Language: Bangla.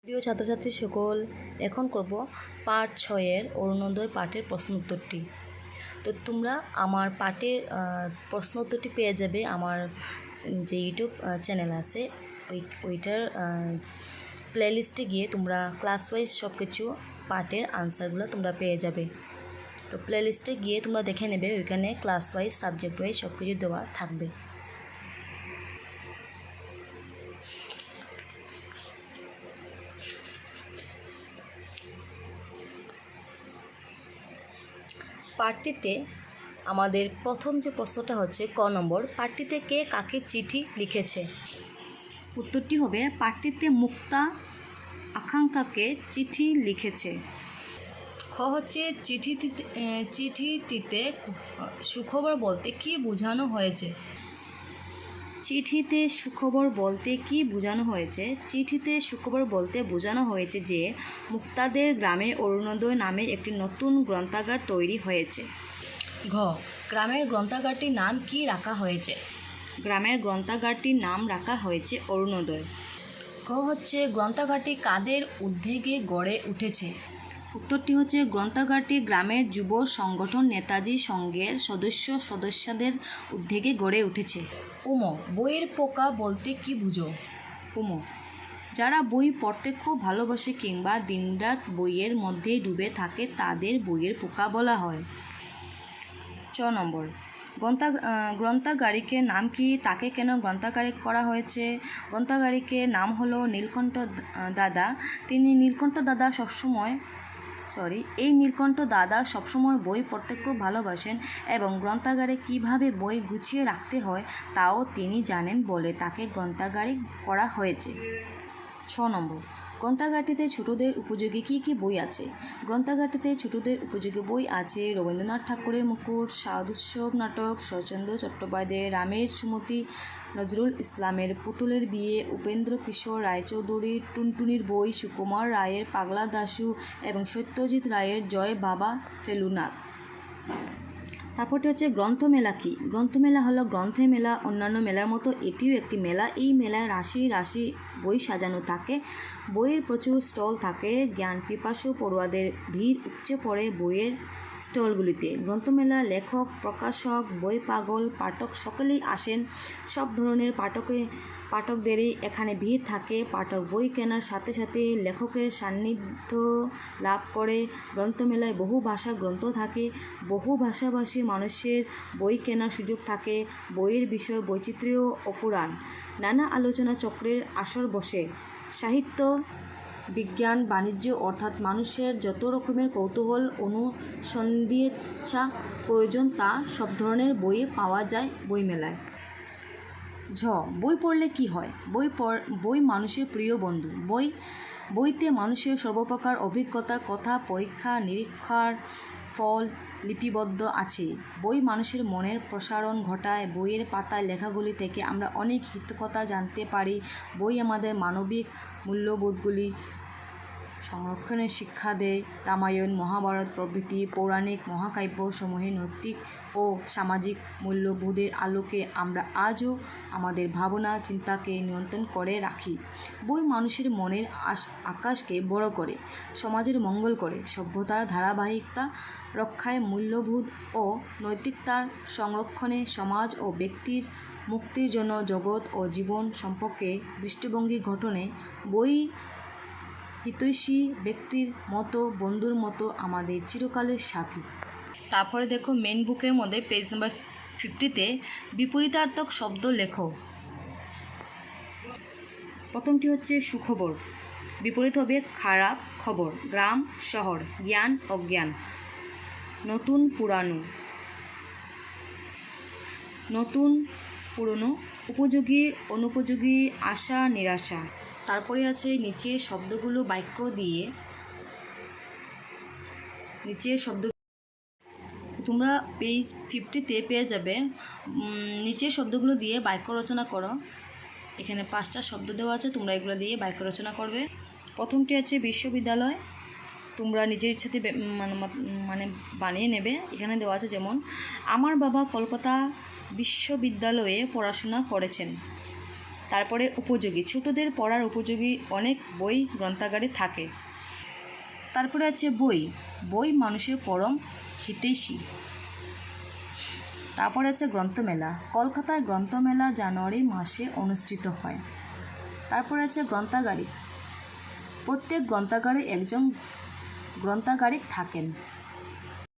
প্রিয় ছাত্রছাত্রী সকল, এখন করব পাঠ 6 অরুণোদয় পাঠের প্রশ্ন উত্তরটি। তো তোমরা আমার পাঠের প্রশ্ন উত্তরটি পেয়ে যাবে আমার যে ইউটিউব চ্যানেল আছে ওইটার প্লেলিস্টে গিয়ে তোমরা ক্লাস ওয়াইজ সব কিছু পাঠের আনসারগুলো তোমরা পেয়ে যাবে। তো প্লেলিস্টে গিয়ে তোমরা দেখে নেবে, ওইখানে ক্লাস ওয়াইজ সাবজেক্ট ওয়াইজ সব কিছু দেওয়া থাকবে। পাঠটিতে আমাদের প্রথম যে প্রশ্নটা হচ্ছে ক নম্বর, পাঠটিতে কে কাকে চিঠি লিখেছে? উত্তরটি হবে পাঠটিতে মুক্তা আকাঙ্ক্ষাকে চিঠি লিখেছে। খ হচ্ছে চিঠিটিতে সুখবর বলতে কি বোঝানো হয়েছে? চিঠিতে সুখবর বলতে কি বোঝানো হয়েছে? চিঠিতে সুখবর বলতে বোঝানো হয়েছে যে মুক্তাদের গ্রামে অরুণোদয় নামে একটি নতুন গ্রন্থাগার তৈরি হয়েছে। ঘ, গ্রামের গ্রন্থাগারটির নাম কি রাখা হয়েছে? গ্রামের গ্রন্থাগারটির নাম রাখা হয়েছে অরুণোদয়। গ হচ্ছে গ্রন্থাগারটি কাদের উদ্যোগে গড়ে উঠেছে? উত্তরটি হচ্ছে গ্রন্থাগারটি গ্রামের যুব সংগঠন নেতাজি সংঘের সদস্যদের উদ্যোগে গড়ে উঠেছে। উম, বইয়ের পোকা বলতে কি বুঝো? উম, যারা বই পড়তে খুব ভালোবাসে কিংবা দিনরাত বইয়ের মধ্যেই ডুবে থাকে তাদের বইয়ের পোকা বলা হয়। চ নম্বর, গ্রন্থাগারিকের নাম কি? তাকে কেন গ্রন্থাগারিক করা হয়েছে? গ্রন্থাগারিকের নাম হলো নীলকণ্ঠ দাদা। এই নীলকণ্ঠ দাদা সবসময় বই পড়তে খুব ভালোবাসেন এবং গ্রন্থাগারে কিভাবে বই গুছিয়ে রাখতে হয় তাও তিনি জানেন বলে তাকে গ্রন্থাগারিক করা হয়েছে। 6 নম্বর, গ্রন্থাগারটিতে ছোটদের উপযোগী কী কী বই আছে? গ্রন্থাগারটিতে ছোটদের উপযোগী বই আছে রবীন্দ্রনাথ ঠাকুরের মুকুট, সাধুৎসব নাটক, শরৎচন্দ্র চট্টোপাধ্যায়ের রামের সুমতি, নজরুল ইসলামের পুতুলের বিয়ে, উপেন্দ্র কিশোর রায়চৌধুরীর টুনটুনির বই, সুকুমার রায়ের পাগলা দাশু এবং সত্যজিৎ রায়ের জয় বাবা ফেলুনাথ। তারপরটি হচ্ছে গ্রন্থমেলা কি? গ্রন্থমেলা হলো গ্রন্থের মেলা। অন্যান্য মেলার মতো এটিও একটি মেলা। এই মেলায় রাশি রাশি বই সাজানো থাকে, বইয়ের প্রচুর স্টল থাকে, জ্ঞান পিপাসু পড়ুয়াদের ভিড় উপচে পড়ে বইয়ের স্টলগুলিতে। গ্রন্থমেলা লেখক, প্রকাশক, বই পাগল, পাঠক সকলেই আসেন। সব ধরনের পাঠকদেরই এখানে ভিড় থাকে। পাঠক বই কেনার সাথে সাথে লেখকের সান্নিধ্য লাভ করে। গ্রন্থমেলায় বহু ভাষা গ্রন্থ থাকে, বহু ভাষাভাষী মানুষের বই কেনার সুযোগ থাকে। বইয়ের বিষয় বৈচিত্র্য অফুরান। নানা আলোচনা চক্রের আসর বসে। সাহিত্য, বিজ্ঞান, বাণিজ্য অর্থাৎ মানুষের যত রকমের কৌতূহল অনুসন্ধিৎসা প্রয়োজন তা সব ধরনের বই পাওয়া যায় বইমেলায়। ঝ, বই পড়লে কি হয়? বই মানুষের প্রিয় বন্ধু। বইতে মানুষের সর্বপ্রকার অভিজ্ঞতা, কথা, পরীক্ষা নিরীক্ষার ফল লিপিবদ্ধ আছে। বই মানুষের মনের প্রসারণ ঘটায়। বইয়ের পাতায় লেখাগুলি থেকে আমরা অনেক হিতকথা জানতে পারি। বই আমাদের মানবিক মূল্যবোধগুলি সংরক্ষণের শিক্ষা দেয়। রামায়ণ, মহাভারত প্রভৃতি পৌরাণিক মহাকাব্য সমূহে নৈতিক ও সামাজিক মূল্যবোধের আলোকে আমরা আজও আমাদের ভাবনা চিন্তাকে নিয়ন্ত্রণ করে রাখি। বই মানুষের মনের আকাশকে বড় করে, সমাজের মঙ্গল করে, সভ্যতার ধারাবাহিকতা রক্ষায়, মূল্যবোধ ও নৈতিকতার সংরক্ষণে, সমাজ ও ব্যক্তির মুক্তির জন্য, জগৎ ও জীবন সম্পর্কে দৃষ্টিভঙ্গি গঠনে বই হিতৈষী ব্যক্তির মতো, বন্ধুর মতো আমাদের চিরকালের সাথী। তারপরে দেখো মেন বুকের মধ্যে পেজ নাম্বার 50-তে বিপরীতার্থক শব্দ লেখো। প্রথমটি হচ্ছে সুখবর, বিপরীত হবে খারাপ খবর। গ্রাম শহর, জ্ঞান অজ্ঞান, নতুন পুরানো, নতুন পুরনো, উপযোগী অনুপযোগী, আশা নিরাশা। তারপরে আছে নিচের শব্দগুলো বাক্য দিয়ে তোমরা পেজ 50-তে পেয়ে যাবে। নিচের শব্দগুলো দিয়ে বাক্য রচনা করো। এখানে 5টা শব্দ দেওয়া আছে, তোমরা এগুলো দিয়ে বাক্য রচনা করবে। প্রথমটি আছে বিশ্ববিদ্যালয়, তোমরা নিজের ইচ্ছাতে মানে বানিয়ে নেবে। এখানে দেওয়া আছে যেমন, আমার বাবা কলকাতা বিশ্ববিদ্যালয়ে পড়াশোনা করেছেন। তারপরে উপযোগী, ছোটদের পড়ার উপযোগী অনেক বই গ্রন্থাগারে থাকে। তারপরে আছে বই, বই মানুষের পরম হিতৈষী। তারপরে আছে গ্রন্থমেলা, কলকাতায় গ্রন্থমেলা জানুয়ারি মাসে অনুষ্ঠিত হয়। তারপরে আছে গ্রন্থাগারিক, প্রত্যেক গ্রন্থাগারে একজন গ্রন্থাগারিক থাকেন।